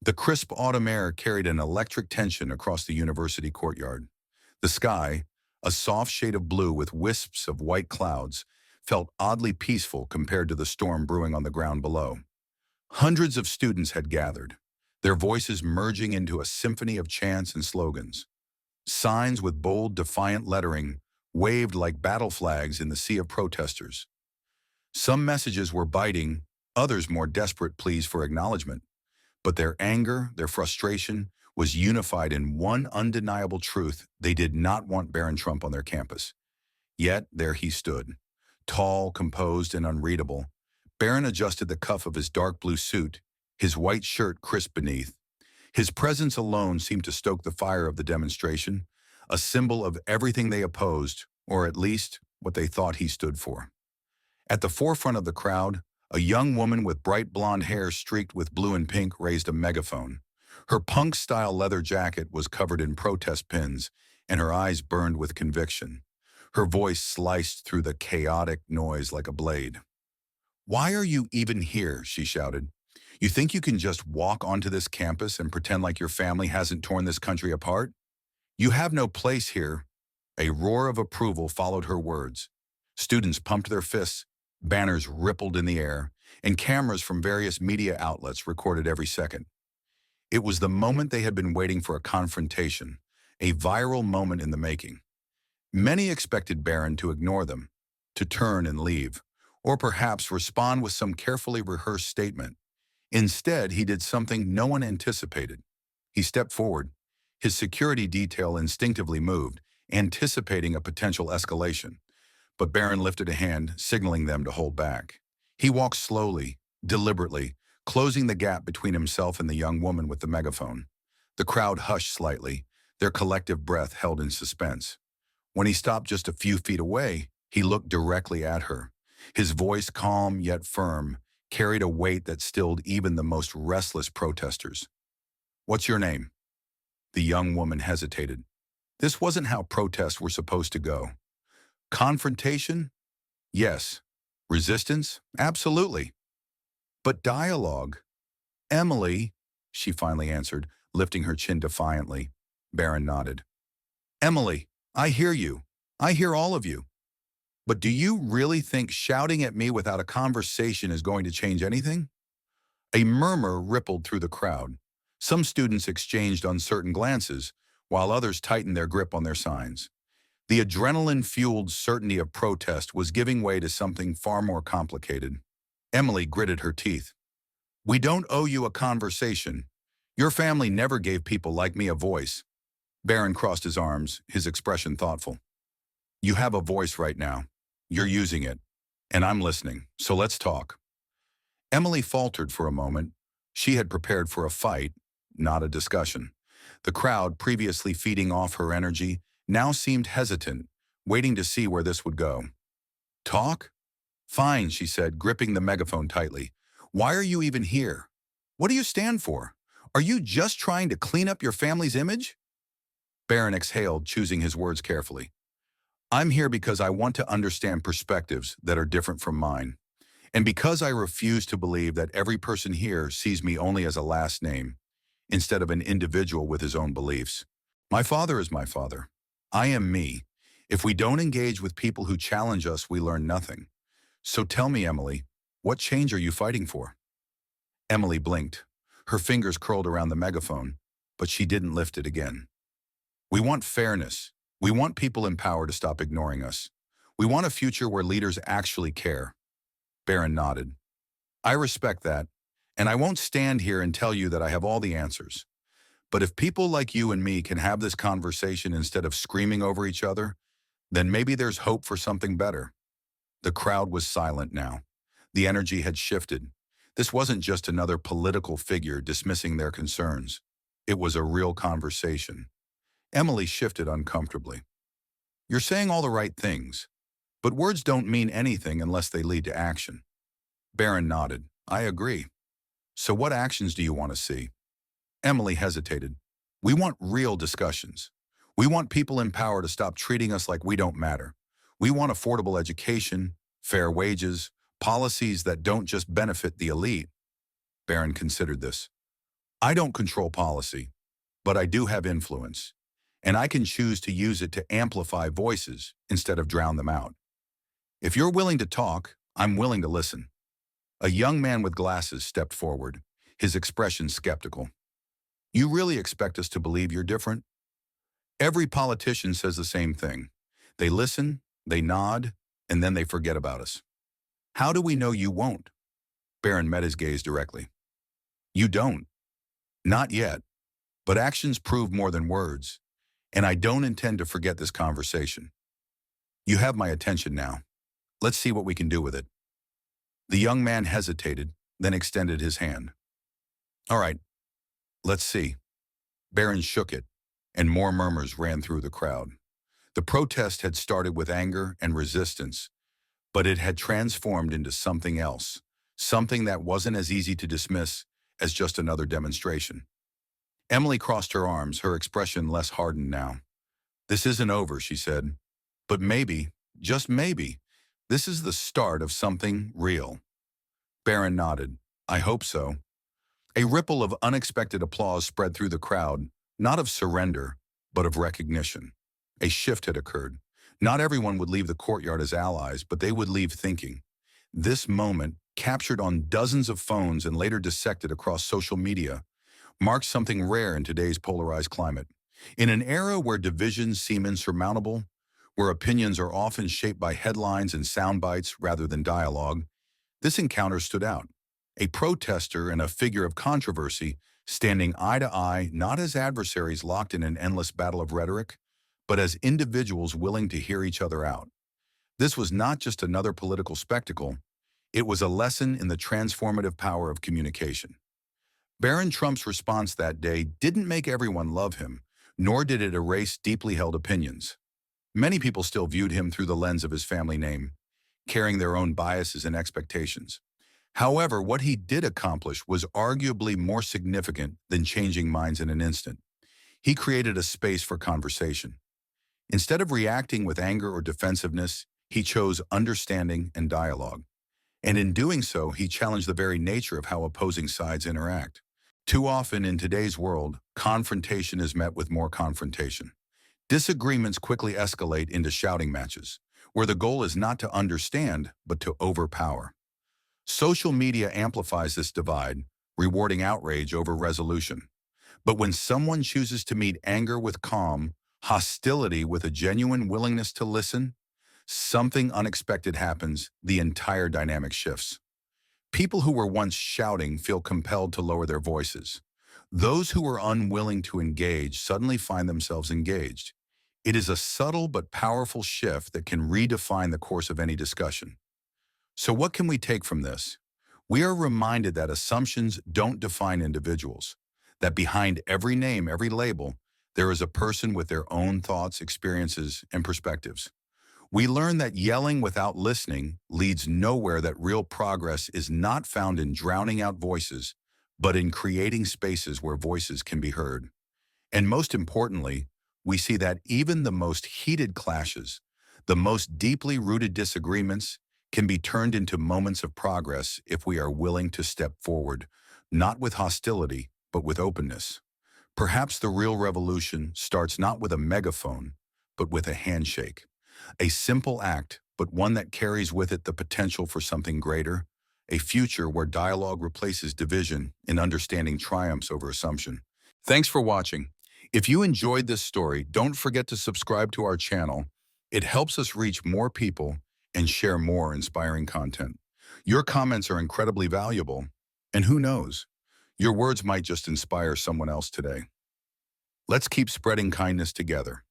The crisp autumn air carried an electric tension across the university courtyard. The sky, a soft shade of blue with wisps of white clouds, felt oddly peaceful compared to the storm brewing on the ground below. Hundreds of students had gathered, their voices merging into a symphony of chants and slogans. Signs with bold, defiant lettering waved like battle flags in the sea of protesters. Some messages were biting, others more desperate pleas for acknowledgement. But their anger, their frustration, was unified in one undeniable truth: they did not want Barron Trump on their campus. Yet there he stood, tall, composed, and unreadable. Barron adjusted the cuff of his dark blue suit, his white shirt crisp beneath. His presence alone seemed to stoke the fire of the demonstration, a symbol of everything they opposed, or at least what they thought he stood for. At the forefront of the crowd, a young woman with bright blonde hair streaked with blue and pink raised a megaphone. Her punk-style leather jacket was covered in protest pins, and her eyes burned with conviction. Her voice sliced through the chaotic noise like a blade. "Why are you even here?" she shouted. "You think you can just walk onto this campus and pretend like your family hasn't torn this country apart? You have no place here." A roar of approval followed her words. Students pumped their fists, banners rippled in the air, and cameras from various media outlets recorded every second. It was the moment they had been waiting for: a confrontation, a viral moment in the making. Many expected Barron to ignore them, to turn and leave, or perhaps respond with some carefully rehearsed statement. Instead, he did something no one anticipated. He stepped forward. His security detail instinctively moved, anticipating a potential escalation. But Barron lifted a hand, signaling them to hold back. He walked slowly, deliberately, closing the gap between himself and the young woman with the megaphone. The crowd hushed slightly, their collective breath held in suspense. When he stopped just a few feet away, he looked directly at her. His voice, calm yet firm, carried a weight that stilled even the most restless protesters. "What's your name?" The young woman hesitated. This wasn't how protests were supposed to go. Confrontation? Yes. Resistance? Absolutely. But dialogue? "Emily," she finally answered, lifting her chin defiantly. Barron nodded. "Emily, I hear you. I hear all of you. But do you really think shouting at me without a conversation is going to change anything?" A murmur rippled through the crowd. Some students exchanged uncertain glances, while others tightened their grip on their signs. The adrenaline-fueled certainty of protest was giving way to something far more complicated. Emily gritted her teeth. "We don't owe you a conversation. Your family never gave people like me a voice." Barron crossed his arms, his expression thoughtful. "You have a voice right now. You're using it. And I'm listening, so let's talk." Emily faltered for a moment. She had prepared for a fight, not a discussion. The crowd, previously feeding off her energy, now seemed hesitant, waiting to see where this would go. "Talk? Fine," she said, gripping the megaphone tightly. "Why are you even here? What do you stand for? Are you just trying to clean up your family's image?" Barron exhaled, choosing his words carefully. "I'm here because I want to understand perspectives that are different from mine, and because I refuse to believe that every person here sees me only as a last name, instead of an individual with his own beliefs. My father is my father. I am me. If we don't engage with people who challenge us, we learn nothing. So tell me, Emily, what change are you fighting for?" Emily blinked. Her fingers curled around the megaphone, but she didn't lift it again. "We want fairness. We want people in power to stop ignoring us. We want a future where leaders actually care." Barron nodded. "I respect that, and I won't stand here and tell you that I have all the answers. But if people like you and me can have this conversation instead of screaming over each other, then maybe there's hope for something better." The crowd was silent now. The energy had shifted. This wasn't just another political figure dismissing their concerns. It was a real conversation. Emily shifted uncomfortably. "You're saying all the right things, but words don't mean anything unless they lead to action." Barron nodded. "I agree. So what actions do you want to see?" Emily hesitated. "We want real discussions. We want people in power to stop treating us like we don't matter. We want affordable education, fair wages, policies that don't just benefit the elite." Barron considered this. I don't control policy, but I do have influence, and I can choose to use it to amplify voices instead of drown them out. If you're willing to talk, I'm willing to listen. A young man with glasses stepped forward, his expression skeptical. You really expect us to believe you're different? Every politician says the same thing. They listen, they nod, and then they forget about us. How do we know you won't? Barron met his gaze directly. You don't. Not yet. But actions prove more than words, and I don't intend to forget this conversation. You have my attention now. Let's see what we can do with it. The young man hesitated, then extended his hand. All right, let's see. Barron shook it, and more murmurs ran through the crowd. The protest had started with anger and resistance, but it had transformed into something else, something that wasn't as easy to dismiss as just another demonstration. Emily crossed her arms, her expression less hardened now. This isn't over, she said. But maybe, just maybe, this is the start of something real. Barron nodded. I hope so. A ripple of unexpected applause spread through the crowd, not of surrender, but of recognition. A shift had occurred. Not everyone would leave the courtyard as allies, but they would leave thinking. This moment, captured on dozens of phones and later dissected across social media, marks something rare in today's polarized climate. In an era where divisions seem insurmountable, where opinions are often shaped by headlines and sound bites rather than dialogue, this encounter stood out. A protester and a figure of controversy standing eye to eye, not as adversaries locked in an endless battle of rhetoric, but as individuals willing to hear each other out. This was not just another political spectacle, it was a lesson in the transformative power of communication. Barron Trump's response that day didn't make everyone love him, nor did it erase deeply held opinions. Many people still viewed him through the lens of his family name, carrying their own biases and expectations. However, what he did accomplish was arguably more significant than changing minds in an instant. He created a space for conversation. Instead of reacting with anger or defensiveness, he chose understanding and dialogue. And in doing so, he challenged the very nature of how opposing sides interact. Too often in today's world, confrontation is met with more confrontation. Disagreements quickly escalate into shouting matches, where the goal is not to understand, but to overpower. Social media amplifies this divide, rewarding outrage over resolution. But when someone chooses to meet anger with calm, hostility with a genuine willingness to listen, something unexpected happens, the entire dynamic shifts. People who were once shouting feel compelled to lower their voices. Those who were unwilling to engage suddenly find themselves engaged. It is a subtle but powerful shift that can redefine the course of any discussion. So what can we take from this? We are reminded that assumptions don't define individuals, that behind every name, every label, there is a person with their own thoughts, experiences, and perspectives. We learn that yelling without listening leads nowhere, that real progress is not found in drowning out voices, but in creating spaces where voices can be heard. And most importantly, we see that even the most heated clashes, the most deeply rooted disagreements, can be turned into moments of progress if we are willing to step forward, not with hostility, but with openness. Perhaps the real revolution starts not with a megaphone, but with a handshake. A simple act, but one that carries with it the potential for something greater, a future where dialogue replaces division and understanding triumphs over assumption. Thanks for watching. If you enjoyed this story, don't forget to subscribe to our channel. It helps us reach more people and share more inspiring content. Your comments are incredibly valuable, and who knows, your words might just inspire someone else today. Let's keep spreading kindness together.